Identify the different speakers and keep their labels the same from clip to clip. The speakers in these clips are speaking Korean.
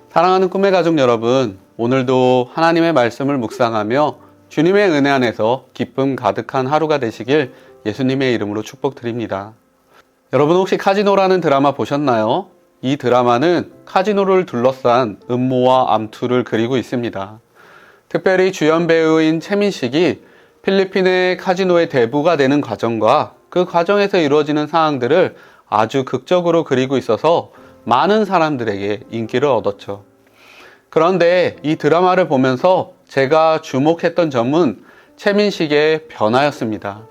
Speaker 1: 사랑하는 꿈의 가족 여러분, 오늘도 하나님의 말씀을 묵상하며 주님의 은혜 안에서 기쁨 가득한 하루가 되시길 예수님의 이름으로 축복드립니다. 여러분 혹시 카지노라는 드라마 보셨나요? 이 드라마는 카지노를 둘러싼 음모와 암투를 그리고 있습니다. 특별히 주연 배우인 최민식이 필리핀의 카지노의 대부가 되는 과정과 그 과정에서 이루어지는 상황들을 아주 극적으로 그리고 있어서 많은 사람들에게 인기를 얻었죠. 그런데 이 드라마를 보면서 제가 주목했던 점은 최민식의 변화였습니다.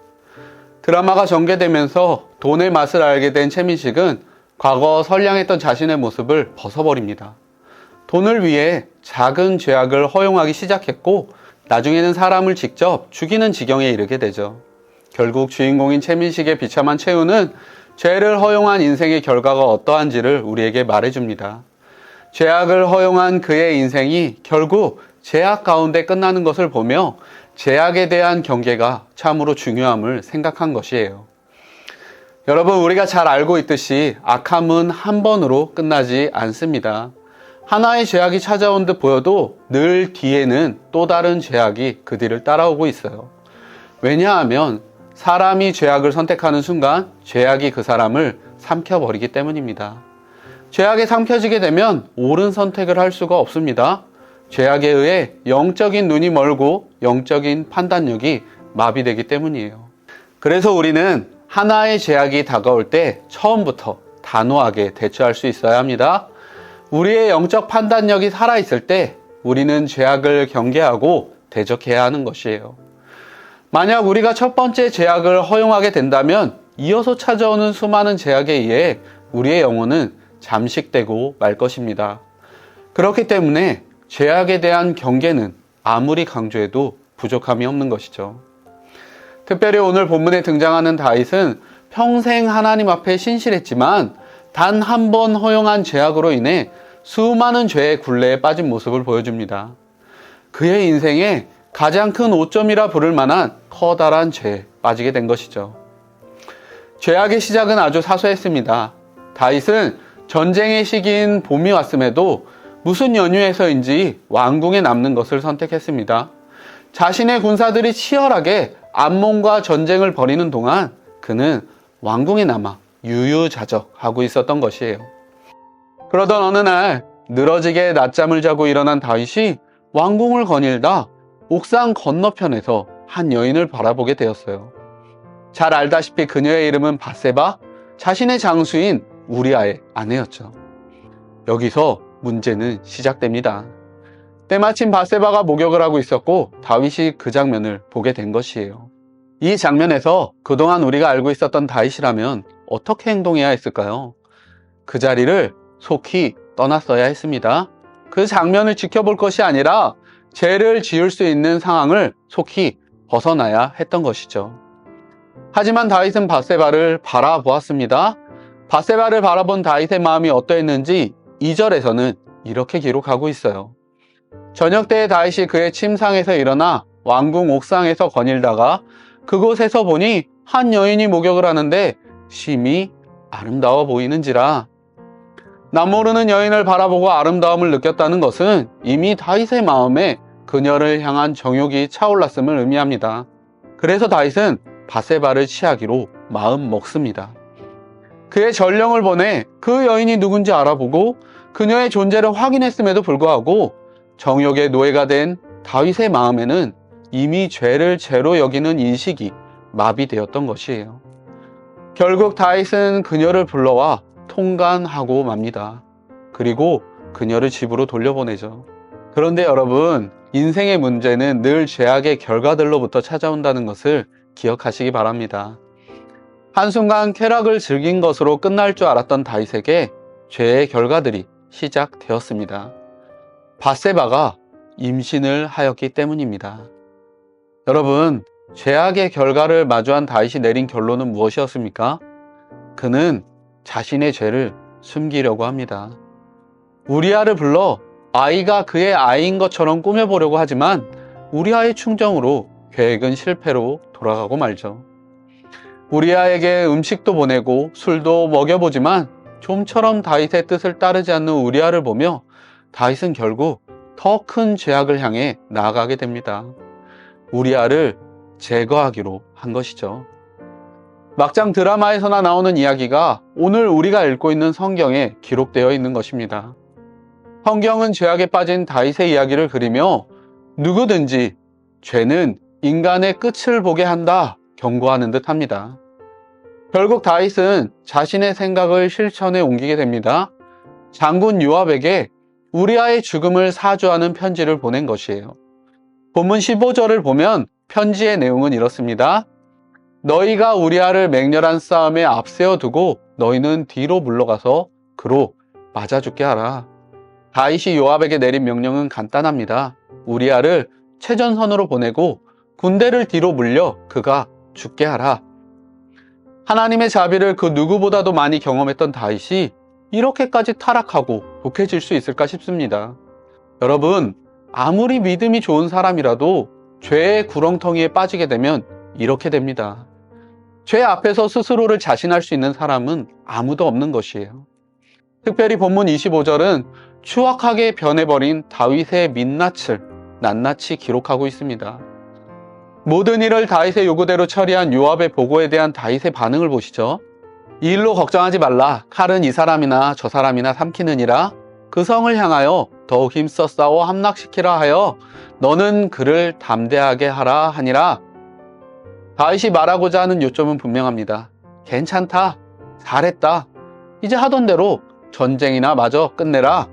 Speaker 1: 드라마가 전개되면서 돈의 맛을 알게 된 최민식은 과거 선량했던 자신의 모습을 벗어버립니다. 돈을 위해 작은 죄악을 허용하기 시작했고 나중에는 사람을 직접 죽이는 지경에 이르게 되죠. 결국 주인공인 최민식의 비참한 최후는 죄를 허용한 인생의 결과가 어떠한지를 우리에게 말해줍니다. 죄악을 허용한 그의 인생이 결국 죄악 가운데 끝나는 것을 보며 죄악에 대한 경계가 참으로 중요함을 생각한 것이에요. 여러분, 우리가 잘 알고 있듯이 악함은 한 번으로 끝나지 않습니다. 하나의 죄악이 찾아온 듯 보여도 늘 뒤에는 또 다른 죄악이 그 뒤를 따라오고 있어요. 왜냐하면 사람이 죄악을 선택하는 순간 죄악이 그 사람을 삼켜버리기 때문입니다. 죄악에 삼켜지게 되면 옳은 선택을 할 수가 없습니다. 죄악에 의해 영적인 눈이 멀고 영적인 판단력이 마비되기 때문이에요. 그래서 우리는 하나의 죄악이 다가올 때 처음부터 단호하게 대처할 수 있어야 합니다. 우리의 영적 판단력이 살아있을 때 우리는 죄악을 경계하고 대적해야 하는 것이에요. 만약 우리가 첫 번째 죄악을 허용하게 된다면 이어서 찾아오는 수많은 죄악에 의해 우리의 영혼은 잠식되고 말 것입니다. 그렇기 때문에 죄악에 대한 경계는 아무리 강조해도 부족함이 없는 것이죠. 특별히 오늘 본문에 등장하는 다윗은 평생 하나님 앞에 신실했지만 단 한 번 허용한 죄악으로 인해 수많은 죄의 굴레에 빠진 모습을 보여줍니다. 그의 인생에 가장 큰 오점이라 부를 만한 커다란 죄에 빠지게 된 것이죠. 죄악의 시작은 아주 사소했습니다. 다윗은 전쟁의 시기인 봄이 왔음에도 무슨 연유에서인지 왕궁에 남는 것을 선택했습니다. 자신의 군사들이 치열하게 암몬과 전쟁을 벌이는 동안 그는 왕궁에 남아 유유자적하고 있었던 것이에요. 그러던 어느 날 늘어지게 낮잠을 자고 일어난 다윗이 왕궁을 거닐다 옥상 건너편에서 한 여인을 바라보게 되었어요. 잘 알다시피 그녀의 이름은 밧세바, 자신의 장수인 우리아의 아내였죠. 여기서 문제는 시작됩니다. 때마침 밧세바가 목욕을 하고 있었고 다윗이 그 장면을 보게 된 것이에요. 이 장면에서 그동안 우리가 알고 있었던 다윗이라면 어떻게 행동해야 했을까요? 그 자리를 속히 떠났어야 했습니다. 그 장면을 지켜볼 것이 아니라 죄를 지을 수 있는 상황을 속히 벗어나야 했던 것이죠. 하지만 다윗은 밧세바를 바라보았습니다. 밧세바를 바라본 다윗의 마음이 어떠했는지 2절에서는 이렇게 기록하고 있어요. 저녁 때에 다윗이 그의 침상에서 일어나 왕궁 옥상에서 거닐다가 그곳에서 보니 한 여인이 목욕을 하는데 심히 아름다워 보이는지라. 남모르는 여인을 바라보고 아름다움을 느꼈다는 것은 이미 다윗의 마음에 그녀를 향한 정욕이 차올랐음을 의미합니다. 그래서 다윗은 밧세바를 취하기로 마음 먹습니다. 그의 전령을 보내 그 여인이 누군지 알아보고 그녀의 존재를 확인했음에도 불구하고 정욕의 노예가 된 다윗의 마음에는 이미 죄를 죄로 여기는 인식이 마비되었던 것이에요. 결국 다윗은 그녀를 불러와 통간하고 맙니다. 그리고 그녀를 집으로 돌려보내죠. 그런데 여러분, 인생의 문제는 늘 죄악의 결과들로부터 찾아온다는 것을 기억하시기 바랍니다. 한순간 쾌락을 즐긴 것으로 끝날 줄 알았던 다윗에게 죄의 결과들이 시작되었습니다. 밧세바가 임신을 하였기 때문입니다. 여러분, 죄악의 결과를 마주한 다윗이 내린 결론은 무엇이었습니까? 그는 자신의 죄를 숨기려고 합니다. 우리아를 불러 아이가 그의 아이인 것처럼 꾸며보려고 하지만 우리아의 충정으로 계획은 실패로 돌아가고 말죠. 우리아에게 음식도 보내고 술도 먹여보지만 좀처럼 다윗의 뜻을 따르지 않는 우리아를 보며 다윗은 결국 더 큰 죄악을 향해 나아가게 됩니다. 우리아를 제거하기로 한 것이죠. 막장 드라마에서나 나오는 이야기가 오늘 우리가 읽고 있는 성경에 기록되어 있는 것입니다. 성경은 죄악에 빠진 다윗의 이야기를 그리며 누구든지 죄는 인간의 끝을 보게 한다 경고하는 듯 합니다. 결국 다윗은 자신의 생각을 실천에 옮기게 됩니다. 장군 요압에게 우리아의 죽음을 사주하는 편지를 보낸 것이에요. 본문 15절을 보면 편지의 내용은 이렇습니다. 너희가 우리아를 맹렬한 싸움에 앞세워 두고 너희는 뒤로 물러가서 그로 맞아 죽게 하라. 다윗이 요압에게 내린 명령은 간단합니다. 우리아를 최전선으로 보내고 군대를 뒤로 물려 그가 죽게 하라. 하나님의 자비를 그 누구보다도 많이 경험했던 다윗이 이렇게까지 타락하고 독해질 수 있을까 싶습니다. 여러분, 아무리 믿음이 좋은 사람이라도 죄의 구렁텅이에 빠지게 되면 이렇게 됩니다. 죄 앞에서 스스로를 자신할 수 있는 사람은 아무도 없는 것이에요. 특별히 본문 25절은 추악하게 변해버린 다윗의 민낯을 낱낱이 기록하고 있습니다. 모든 일을 다윗의 요구대로 처리한 요압의 보고에 대한 다윗의 반응을 보시죠. 이 일로 걱정하지 말라. 칼은 이 사람이나 저 사람이나 삼키느니라. 그 성을 향하여 더욱 힘써 싸워 함락시키라 하여 너는 그를 담대하게 하라 하니라. 다윗이 말하고자 하는 요점은 분명합니다. 괜찮다. 잘했다. 이제 하던 대로 전쟁이나 마저 끝내라.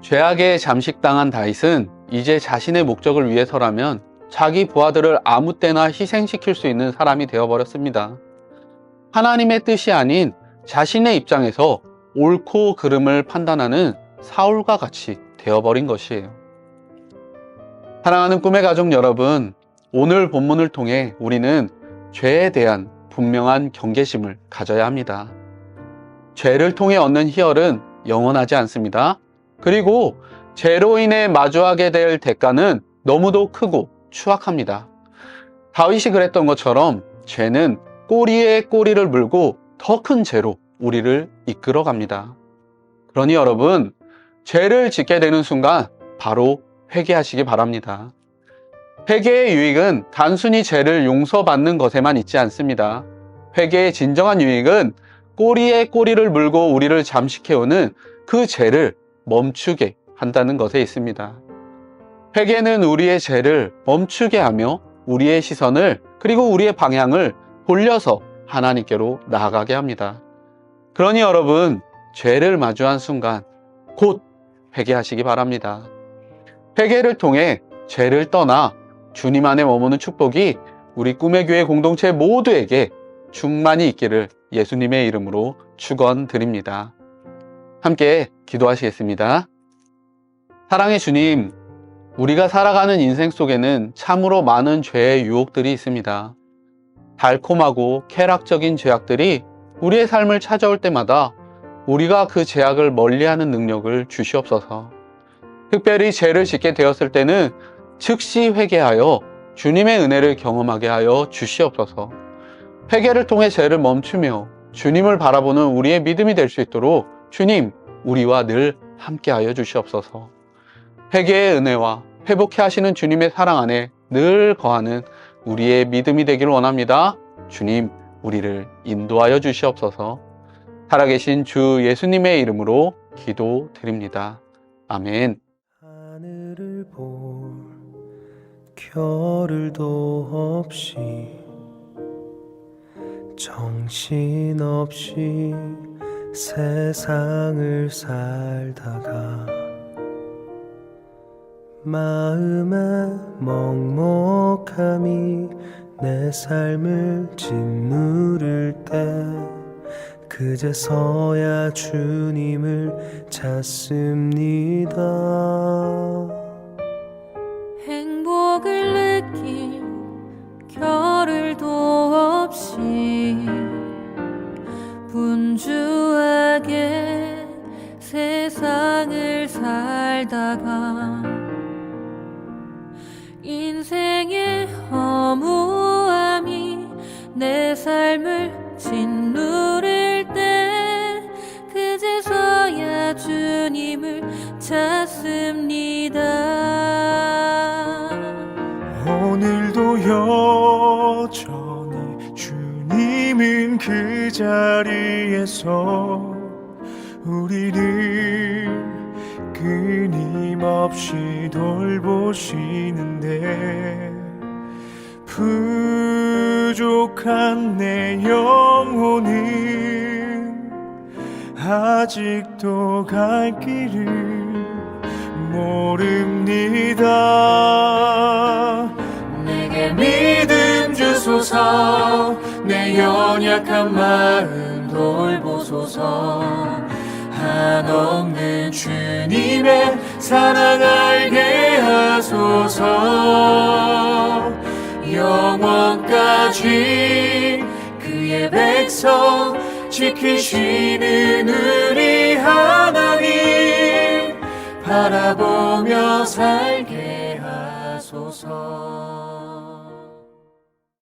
Speaker 1: 죄악에 잠식당한 다윗은 이제 자신의 목적을 위해서라면 자기 부하들을 아무 때나 희생시킬 수 있는 사람이 되어버렸습니다. 하나님의 뜻이 아닌 자신의 입장에서 옳고 그름을 판단하는 사울과 같이 되어버린 것이에요. 사랑하는 꿈의 가족 여러분, 오늘 본문을 통해 우리는 죄에 대한 분명한 경계심을 가져야 합니다. 죄를 통해 얻는 희열은 영원하지 않습니다. 그리고 죄로 인해 마주하게 될 대가는 너무도 크고 추악합니다. 다윗이 그랬던 것처럼 죄는 꼬리에 꼬리를 물고 더 큰 죄로 우리를 이끌어 갑니다. 그러니 여러분, 죄를 짓게 되는 순간 바로 회개하시기 바랍니다. 회개의 유익은 단순히 죄를 용서받는 것에만 있지 않습니다. 회개의 진정한 유익은 꼬리에 꼬리를 물고 우리를 잠식해오는 그 죄를 멈추게 한다는 것에 있습니다. 회개는 우리의 죄를 멈추게 하며 우리의 시선을 그리고 우리의 방향을 돌려서 하나님께로 나아가게 합니다. 그러니 여러분, 죄를 마주한 순간 곧 회개하시기 바랍니다. 회개를 통해 죄를 떠나 주님 안에 머무는 축복이 우리 꿈의 교회 공동체 모두에게 충만히 있기를 예수님의 이름으로 축원드립니다. 함께 기도하시겠습니다. 사랑의 주님, 우리가 살아가는 인생 속에는 참으로 많은 죄의 유혹들이 있습니다. 달콤하고 쾌락적인 죄악들이 우리의 삶을 찾아올 때마다 우리가 그 죄악을 멀리하는 능력을 주시옵소서. 특별히 죄를 짓게 되었을 때는 즉시 회개하여 주님의 은혜를 경험하게 하여 주시옵소서. 회개를 통해 죄를 멈추며 주님을 바라보는 우리의 믿음이 될 수 있도록 주님, 우리와 늘 함께하여 주시옵소서. 회개의 은혜와 회복해 하시는 주님의 사랑 안에 늘 거하는 우리의 믿음이 되기를 원합니다. 주님, 우리를 인도하여 주시옵소서. 살아계신 주 예수님의 이름으로 기도드립니다. 아멘.
Speaker 2: 하늘을 볼 겨를도 없이 정신없이 세상을 살다가 마음의 먹먹함이 내 삶을 짓누를 때 그제서야 주님을 찾습니다.
Speaker 3: 행복을 느낄 겨를도 없이 분주하게 세상을 살다가 인생의 허무함이 내 삶을 짓누를 때 그제서야 주님을 찾습니다. 찾습니다.
Speaker 2: 오늘도 여전히 주님은 그 자리에서 우리를 끊임없이 돌보시는데 부족한 내 영혼은 아직도 갈 길을 모릅니다. 내게 믿음 주소서, 내 연약한 마음 돌보소서. 한없는 주님의 사랑 알게 하소서. 영원까지 그의 백성 지키시는 우리 하나님 바라보며 살게 하소서.